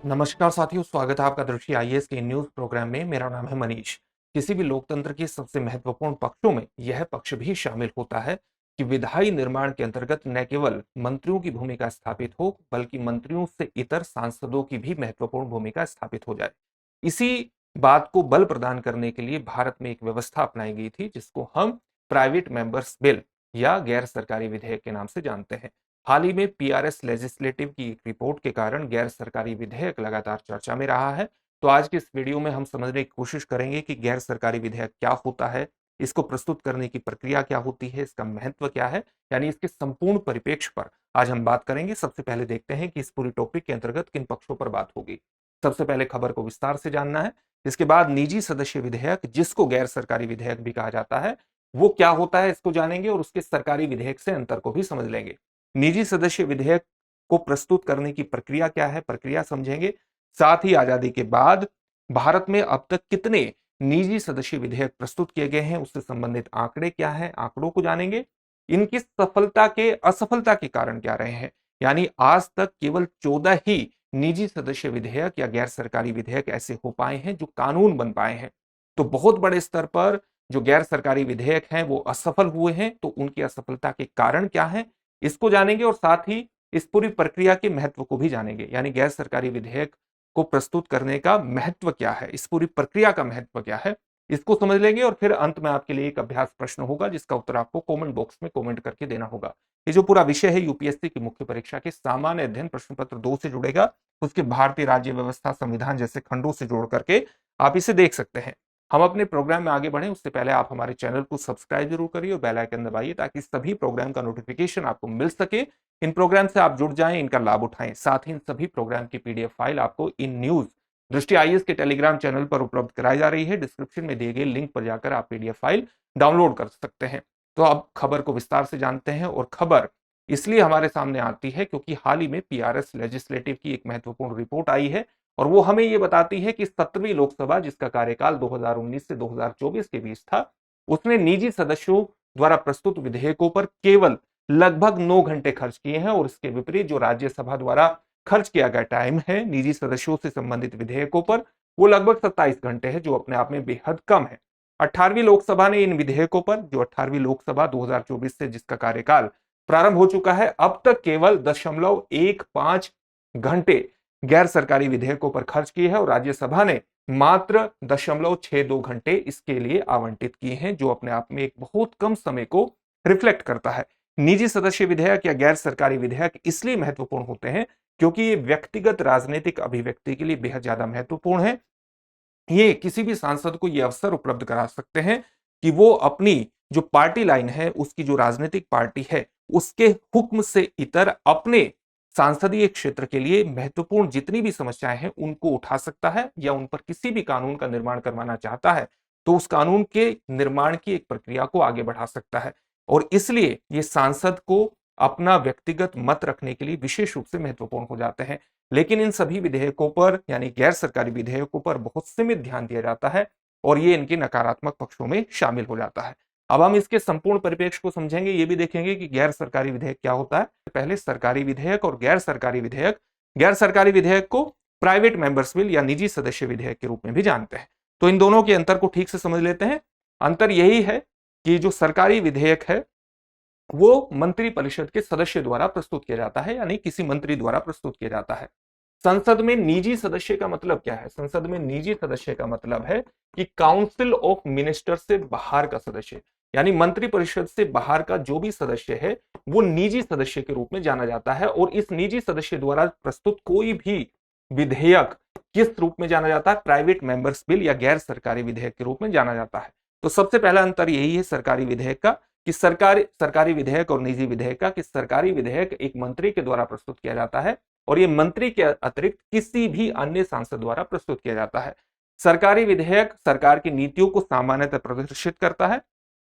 नमस्कार साथियों, स्वागत है आपका दृष्टि आईएएस के न्यूज प्रोग्राम में। मेरा नाम है मनीष। किसी भी लोकतंत्र के सबसे महत्वपूर्ण पक्षों में यह पक्ष भी शामिल होता है कि विधायी निर्माण के अंतर्गत न केवल मंत्रियों की भूमिका स्थापित हो, बल्कि मंत्रियों से इतर सांसदों की भी महत्वपूर्ण भूमिका स्थापित हो जाए। इसी बात को बल प्रदान करने के लिए भारत में एक व्यवस्था अपनाई गई थी, जिसको हम प्राइवेट मेंबर्स बिल या गैर सरकारी विधेयक के नाम से जानते हैं। हाल ही में पीआरएस लेजिस्लेटिव की एक रिपोर्ट के कारण गैर सरकारी विधेयक लगातार चर्चा में रहा है। तो आज की इस वीडियो में हम समझने की कोशिश करेंगे कि गैर सरकारी विधेयक क्या होता है, इसको प्रस्तुत करने की प्रक्रिया क्या होती है, इसका महत्व क्या है, यानी इसके संपूर्ण परिप्रेक्ष्य पर आज हम बात करेंगे। सबसे पहले देखते हैं कि इस पूरी टॉपिक के अंतर्गत किन पक्षों पर बात होगी। सबसे पहले खबर को विस्तार से जानना है। इसके बाद निजी सदस्य विधेयक, जिसको गैर सरकारी विधेयक भी कहा जाता है, वो क्या होता है इसको जानेंगे और उसके सरकारी विधेयक से अंतर को भी समझ लेंगे। निजी सदस्य विधेयक को प्रस्तुत करने की प्रक्रिया क्या है, प्रक्रिया समझेंगे। साथ ही आजादी के बाद भारत में अब तक कितने निजी सदस्य विधेयक प्रस्तुत किए गए हैं, उससे संबंधित आंकड़े क्या हैं, आंकड़ों को जानेंगे। इनकी सफलता के असफलता के कारण क्या रहे हैं, यानी आज तक केवल 14 ही निजी सदस्य विधेयक या गैर सरकारी विधेयक ऐसे हो पाए हैं जो कानून बन पाए हैं। तो बहुत बड़े स्तर पर जो गैर सरकारी विधेयक हैं वो असफल हुए हैं। तो उनकी असफलता के कारण क्या है, इसको जानेंगे और साथ ही इस पूरी प्रक्रिया के महत्व को भी जानेंगे, यानी गैर सरकारी विधेयक को प्रस्तुत करने का महत्व क्या है, इस पूरी प्रक्रिया का महत्व क्या है, इसको समझ लेंगे। और फिर अंत में आपके लिए एक अभ्यास प्रश्न होगा, जिसका उत्तर आपको कमेंट बॉक्स में कमेंट करके देना होगा। ये जो पूरा विषय है यूपीएससी की मुख्य परीक्षा के सामान्य अध्ययन प्रश्न पत्र 2 से जुड़ेगा, उसके भारतीय राज्य व्यवस्था संविधान जैसे खंडों से जोड़ करके आप इसे देख सकते हैं। हम अपने प्रोग्राम में आगे बढ़ें उससे पहले आप हमारे चैनल को सब्सक्राइब जरूर करिए और बेल आइकन दबाइए, ताकि सभी प्रोग्राम का नोटिफिकेशन आपको मिल सके। इन प्रोग्राम से आप जुड़ जाएं, इनका लाभ उठाएं। साथ ही इन सभी प्रोग्राम की पीडीएफ फाइल आपको इन न्यूज दृष्टि आईएएस के टेलीग्राम चैनल पर उपलब्ध कराई जा रही है। डिस्क्रिप्शन में दिए गए लिंक पर जाकर आप पीडीएफ फाइल डाउनलोड कर सकते हैं। तो अब खबर को विस्तार से जानते हैं। और खबर इसलिए हमारे सामने आती है क्योंकि हाल ही में पीआरएस लेजिस्लेटिव की एक महत्वपूर्ण रिपोर्ट आई है, और वो हमें ये बताती है कि 17वीं लोकसभा, जिसका कार्यकाल 2019 से 2024 के बीच था, उसने निजी सदस्यों द्वारा प्रस्तुत विधेयकों पर केवल लगभग 9 घंटे खर्च किए हैं। और इसके विपरीत जो राज्यसभा द्वारा खर्च किया गया टाइम है निजी सदस्यों से संबंधित विधेयकों पर, वो लगभग 27 घंटे है, जो अपने आप में बेहद कम है। 18वीं लोकसभा ने इन विधेयकों पर, जो 18वीं लोकसभा 2024 से जिसका कार्यकाल प्रारंभ हो चुका है, अब तक केवल 0.15 घंटे गैर सरकारी विधेयकों पर खर्च की है, और राज्यसभा ने मात्र 0.62 घंटे इसके लिए आवंटित किए हैं, जो अपने आप में एक बहुत कम समय को रिफ्लेक्ट करता है। निजी सदस्य विधेयक या गैर सरकारी विधेयक इसलिए महत्वपूर्ण होते हैं क्योंकि ये व्यक्तिगत राजनीतिक अभिव्यक्ति के लिए बेहद ज्यादा महत्वपूर्ण है। ये किसी भी सांसद को ये अवसर उपलब्ध करा सकते हैं कि वो अपनी जो पार्टी लाइन है, उसकी जो राजनीतिक पार्टी है, उसके हुक्म से इतर अपने सांसदीय क्षेत्र के लिए महत्वपूर्ण जितनी भी समस्याएं हैं उनको उठा सकता है, या उन पर किसी भी कानून का निर्माण करवाना चाहता है तो उस कानून के निर्माण की एक प्रक्रिया को आगे बढ़ा सकता है। और इसलिए ये सांसद को अपना व्यक्तिगत मत रखने के लिए विशेष रूप से महत्वपूर्ण हो जाते हैं। लेकिन इन सभी विधेयकों पर, यानी गैर सरकारी विधेयकों पर बहुत सीमित ध्यान दिया जाता है, और ये इनके नकारात्मक पक्षों में शामिल हो जाता है। अब हम इसके संपूर्ण परिप्रेक्ष्य को समझेंगे, ये भी देखेंगे कि गैर सरकारी विधेयक क्या होता है। पहले सरकारी विधेयक और गैर सरकारी विधेयक। गैर सरकारी विधेयक को प्राइवेट मेंबर्स बिल या निजी सदस्य विधेयक के रूप में भी जानते हैं। तो इन दोनों के अंतर को ठीक से समझ लेते हैं। अंतर यही है कि जो सरकारी विधेयक है वो मंत्री परिषद के सदस्य द्वारा प्रस्तुत किया जाता है, यानी किसी मंत्री द्वारा प्रस्तुत किया जाता है। संसद में निजी सदस्य का मतलब क्या है? संसद में निजी सदस्य का मतलब है कि काउंसिल ऑफ मिनिस्टर से बाहर का सदस्य, यानी मंत्री परिषद से बाहर का जो भी सदस्य है वो निजी सदस्य के रूप में जाना जाता है। और इस निजी सदस्य द्वारा प्रस्तुत कोई भी विधेयक किस रूप में जाना जाता है? प्राइवेट मेंबर्स बिल या गैर सरकारी विधेयक के रूप में जाना जाता है। तो सबसे पहला अंतर यही है सरकारी विधेयक का, कि सरकारी विधेयक और निजी विधेयक का, कि सरकारी विधेयक एक मंत्री के द्वारा प्रस्तुत किया जाता है, और ये मंत्री के अतिरिक्त किसी भी अन्य सांसद द्वारा प्रस्तुत किया जाता है। सरकारी विधेयक सरकार की नीतियों को सामान्यतः प्रदर्शित करता है,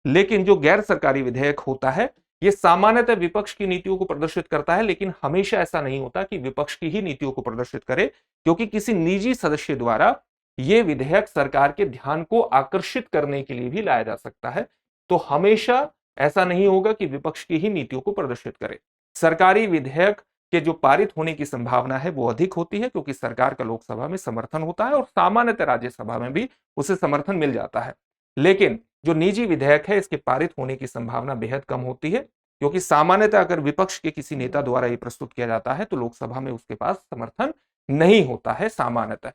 लेकिन जो गैर सरकारी विधेयक होता है ये सामान्यतः विपक्ष की नीतियों को प्रदर्शित करता है। लेकिन हमेशा ऐसा नहीं होता कि विपक्ष की ही नीतियों को प्रदर्शित करे, क्योंकि किसी निजी सदस्य द्वारा यह विधेयक सरकार के ध्यान को आकर्षित करने के लिए भी लाया जा सकता है। तो हमेशा ऐसा नहीं होगा कि विपक्ष की ही नीतियों को प्रदर्शित करे। सरकारी विधेयक के जो पारित होने की संभावना है वो अधिक होती है, क्योंकि सरकार का लोकसभा में समर्थन होता है और सामान्यतः राज्यसभा में भी उसे समर्थन मिल जाता है। लेकिन जो निजी विधेयक है इसके पारित होने की संभावना बेहद कम होती है, क्योंकि सामान्यतः अगर विपक्ष के किसी नेता द्वारा ये प्रस्तुत किया जाता है तो लोकसभा में उसके पास समर्थन नहीं होता है सामान्यतः।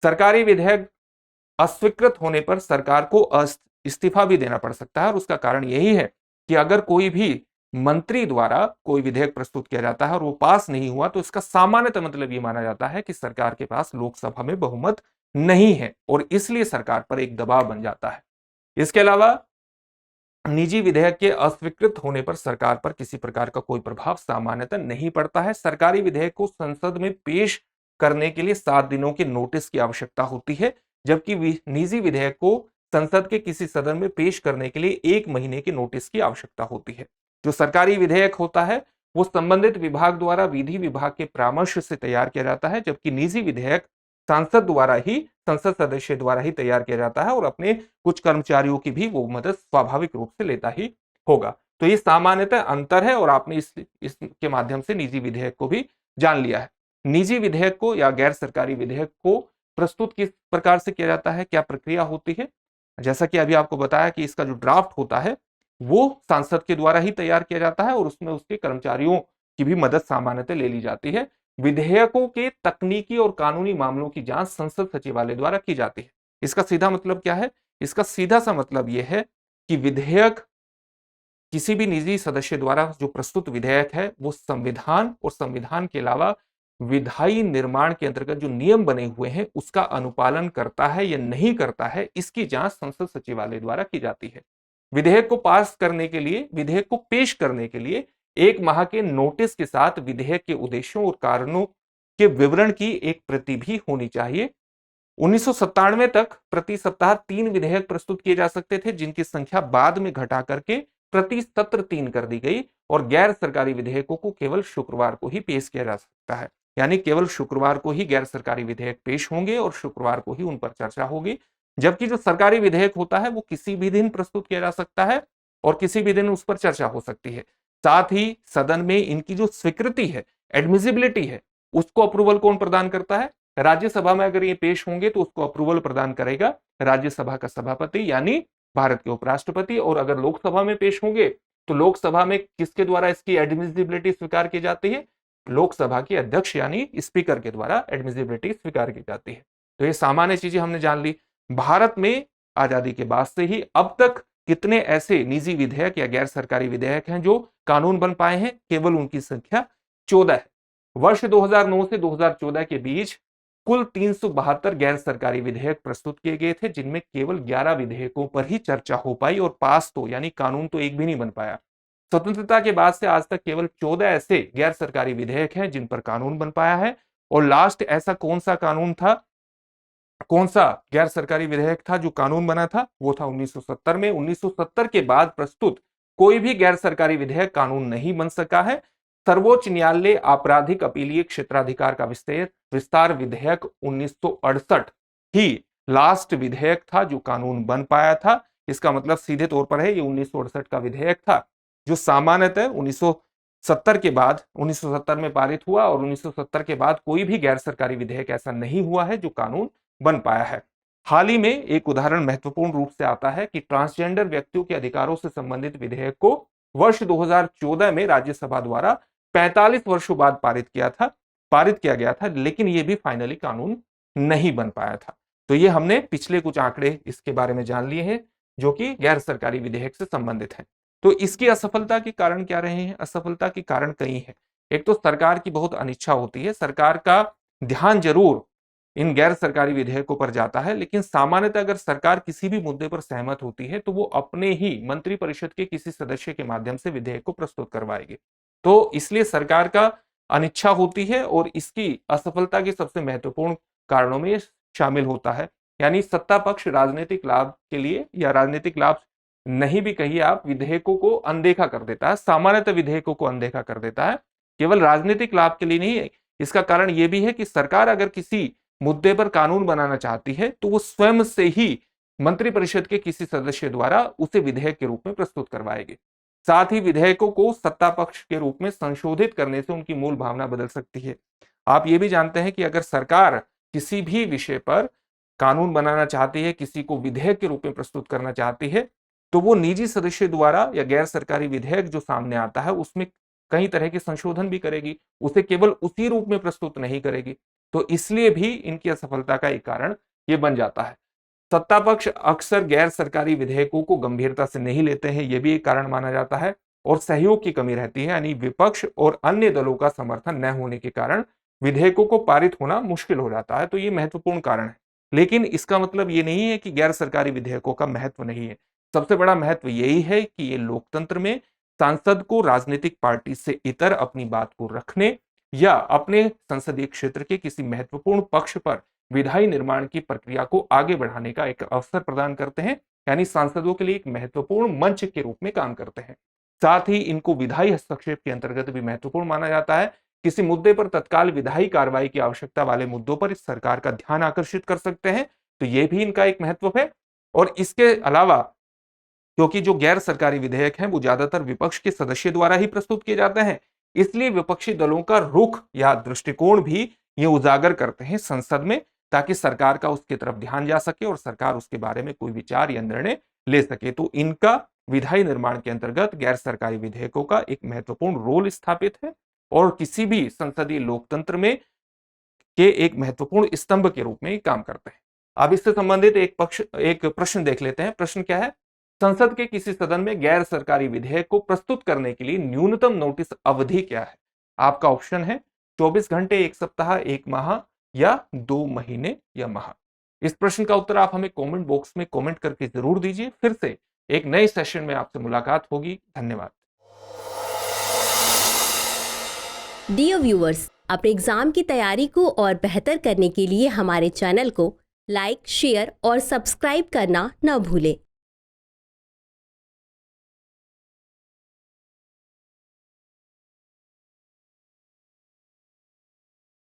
सरकारी विधेयक अस्वीकृत होने पर सरकार को इस्तीफा भी देना पड़ सकता है, और उसका कारण यही है कि अगर कोई भी मंत्री द्वारा कोई विधेयक प्रस्तुत किया जाता है और वो पास नहीं हुआ तो इसका सामान्यतः मतलब ये माना जाता है कि सरकार के पास लोकसभा में बहुमत नहीं है और इसलिए सरकार पर एक दबाव बन जाता है। इसके अलावा निजी विधेयक के अस्वीकृत होने पर सरकार पर किसी प्रकार का कोई प्रभाव सामान्यतः नहीं पड़ता है। सरकारी विधेयक को संसद में पेश करने के लिए 7 दिनों के नोटिस की आवश्यकता होती है, जबकि निजी विधेयक को संसद के किसी सदन में पेश करने के लिए 1 महीने के नोटिस की आवश्यकता होती है। जो सरकारी विधेयक होता है वो संबंधित विभाग द्वारा विधि विभाग के परामर्श से तैयार किया जाता है, जबकि निजी विधेयक संसद सदस्य द्वारा ही तैयार किया जाता है और अपने कुछ कर्मचारियों की भी वो मदद स्वाभाविक रूप से लेता ही होगा। तो ये सामान्यतः अंतर है और आपने इसके माध्यम से निजी विधेयक को भी जान लिया है। निजी विधेयक को या गैर सरकारी विधेयक को प्रस्तुत किस प्रकार से किया जाता है, क्या प्रक्रिया होती है? जैसा कि अभी आपको बताया कि इसका जो ड्राफ्ट होता है वो सांसद के द्वारा ही तैयार किया जाता है और उसमें उसके कर्मचारियों की भी मदद सामान्यतः ले ली जाती है। विधेयकों के तकनीकी और कानूनी मामलों की जांच संसद सचिवालय द्वारा की जाती है। इसका सीधा मतलब क्या है? इसका सीधा सा मतलब यह है कि विधेयक किसी भी निजी सदस्य द्वारा जो प्रस्तुत विधेयक है वो संविधान और संविधान के अलावा विधायी निर्माण के अंतर्गत जो नियम बने हुए हैं उसका अनुपालन करता है या नहीं करता है, इसकी जांच संसद सचिवालय द्वारा की जाती है। विधेयक को पास करने के लिए, विधेयक को पेश करने के लिए 1 माह के नोटिस के साथ विधेयक के उद्देश्यों और कारणों के विवरण की एक प्रति भी होनी चाहिए। 1997 तक प्रति सप्ताह 3 विधेयक प्रस्तुत किए जा सकते थे, जिनकी संख्या बाद में घटा करके प्रति सत्र 3 कर दी गई और गैर सरकारी विधेयकों को केवल शुक्रवार को ही पेश किया जा सकता है। यानी केवल शुक्रवार को ही गैर सरकारी विधेयक पेश होंगे और शुक्रवार को ही उन पर चर्चा होगी, जबकि जो सरकारी विधेयक होता है वो किसी भी दिन प्रस्तुत किया जा सकता है और किसी भी दिन उस पर चर्चा हो सकती है। साथ ही सदन में इनकी जो स्वीकृति है, एडमिसिबिलिटी है, उसको अप्रूवल कौन प्रदान करता है? राज्यसभा में अगर ये पेश होंगे तो उसको अप्रूवल प्रदान करेगा राज्यसभा का सभापति यानी भारत के उपराष्ट्रपति, और अगर लोकसभा में पेश होंगे तो लोकसभा में किसके द्वारा इसकी एडमिसिबिलिटी स्वीकार की जाती है? लोकसभा के अध्यक्ष यानी स्पीकर के द्वारा एडमिसिबिलिटी स्वीकार की जाती है। तो ये सामान्य चीजें हमने जान ली। भारत में आजादी के बाद से ही अब तक कितने ऐसे निजी विधेयक या गैर सरकारी विधेयक हैं जो कानून बन पाए हैं? केवल उनकी संख्या 14 है। वर्ष 2009 से 2014 के बीच कुल 372 गैर सरकारी विधेयक प्रस्तुत किए गए थे, जिनमें केवल 11 विधेयकों पर ही चर्चा हो पाई और पास तो यानी कानून तो एक भी नहीं बन पाया। स्वतंत्रता के बाद से आज तक केवल 14 ऐसे गैर सरकारी विधेयक हैं जिन पर कानून बन पाया है। और लास्ट ऐसा कौन सा कानून था, कौन सा गैर सरकारी विधेयक था जो कानून बना था? वो था 1970 में। 1970 के बाद प्रस्तुत कोई भी गैर सरकारी विधेयक कानून नहीं बन सका है। सर्वोच्च न्यायालय आपराधिक अपीलीय क्षेत्राधिकार का विस्तार विधेयक 1968 ही लास्ट विधेयक था जो कानून बन पाया था। इसका मतलब सीधे तौर पर है ये 1968 का विधेयक था जो सामान्यतः 1970 के बाद 1970 में पारित हुआ और 1970 के बाद कोई भी गैर सरकारी विधेयक ऐसा नहीं हुआ है जो कानून बन पाया है। हाल ही में एक उदाहरण महत्वपूर्ण रूप से आता है कि ट्रांसजेंडर व्यक्तियों के अधिकारों से संबंधित विधेयक को वर्ष 2014 में राज्यसभा द्वारा 45 वर्षों बाद पारित किया गया था, लेकिन यह भी फाइनली कानून नहीं बन पाया था। तो ये हमने पिछले कुछ आंकड़े इसके बारे में जान लिए हैं जो कि गैर सरकारी विधेयक से संबंधित हैं। तो इसकी असफलता के कारण क्या रहे हैं? असफलता के कारण कई हैं। एक तो सरकार की बहुत अनिच्छा होती है, सरकार का ध्यान जरूर इन गैर सरकारी विधेयकों पर जाता है, लेकिन सामान्यतः अगर सरकार किसी भी मुद्दे पर सहमत होती है तो वो अपने ही मंत्रिपरिषद के किसी सदस्य के माध्यम से विधेयक को प्रस्तुत करवाएगी। तो इसलिए सरकार का अनिच्छा होती है और इसकी असफलता के सबसे महत्वपूर्ण कारणों में शामिल होता है। यानी सत्ता पक्ष राजनीतिक लाभ के लिए या राजनीतिक लाभ नहीं भी कहिए आप, विधेयकों को अनदेखा कर देता है। सामान्यतः विधेयकों को अनदेखा कर देता है, केवल राजनीतिक लाभ के लिए नहीं है। इसका कारण यह भी है कि सरकार अगर किसी मुद्दे पर कानून बनाना चाहती है तो वो स्वयं से ही मंत्रिपरिषद के किसी सदस्य द्वारा उसे विधेयक के रूप में प्रस्तुत करवाएगी। साथ ही विधेयकों को सत्ता पक्ष के रूप में संशोधित करने से उनकी मूल भावना बदल सकती है। आप ये भी जानते हैं कि अगर सरकार किसी भी विषय पर कानून बनाना चाहती है, किसी को विधेयक के रूप में प्रस्तुत करना चाहती है, तो वो निजी सदस्य द्वारा या गैर सरकारी विधेयक जो सामने आता है उसमें कई तरह के संशोधन भी करेगी, उसे केवल उसी रूप में प्रस्तुत नहीं करेगी। तो इसलिए भी इनकी असफलता का एक कारण ये बन जाता है। सत्ता पक्ष अक्सर गैर सरकारी विधेयकों को गंभीरता से नहीं लेते हैं, यह भी एक कारण माना जाता है, और सहयोग की कमी रहती है, यानी विपक्ष और अन्य दलों का समर्थन न होने के कारण विधेयकों को पारित होना मुश्किल हो जाता है। तो ये महत्वपूर्ण कारण है, लेकिन इसका मतलब ये नहीं है कि गैर सरकारी विधेयकों का महत्व नहीं है। सबसे बड़ा महत्व यही है कि ये लोकतंत्र में सांसद को राजनीतिक पार्टी से इतर अपनी बात को रखने या अपने संसदीय क्षेत्र के किसी महत्वपूर्ण पक्ष पर विधायी निर्माण की प्रक्रिया को आगे बढ़ाने का एक अवसर प्रदान करते हैं, यानी सांसदों के लिए एक महत्वपूर्ण मंच के रूप में काम करते हैं। साथ ही इनको विधायी हस्तक्षेप के अंतर्गत भी महत्वपूर्ण माना जाता है। किसी मुद्दे पर तत्काल विधायी कार्रवाई की आवश्यकता वाले मुद्दों पर इस सरकार का ध्यान आकर्षित कर सकते हैं, तो यह भी इनका एक महत्व है। और इसके अलावा क्योंकि जो गैर सरकारी विधेयक हैं वो ज्यादातर विपक्ष के सदस्य द्वारा ही प्रस्तुत किए जाते हैं, इसलिए विपक्षी दलों का रुख या दृष्टिकोण भी ये उजागर करते हैं संसद में, ताकि सरकार का उसकी तरफ ध्यान जा सके और सरकार उसके बारे में कोई विचार या निर्णय ले सके। तो इनका विधायी निर्माण के अंतर्गत गैर सरकारी विधेयकों का एक महत्वपूर्ण रोल स्थापित है और किसी भी संसदीय लोकतंत्र में के एक महत्वपूर्ण स्तंभ के रूप में काम करते हैं। अब इससे संबंधित एक प्रश्न देख लेते हैं। प्रश्न क्या है? संसद के किसी सदन में गैर सरकारी विधेयक को प्रस्तुत करने के लिए न्यूनतम नोटिस अवधि क्या है? आपका ऑप्शन है 24 घंटे, 1 सप्ताह, 1 माह या 2 महीने या माह। इस प्रश्न का उत्तर आप हमें कमेंट बॉक्स में कमेंट करके जरूर दीजिए। फिर से एक नए सेशन में आपसे मुलाकात होगी। धन्यवाद। डियर व्यूअर्स, अपने एग्जाम की तैयारी को और बेहतर करने के लिए हमारे चैनल को लाइक, शेयर और सब्सक्राइब करना न भूलें।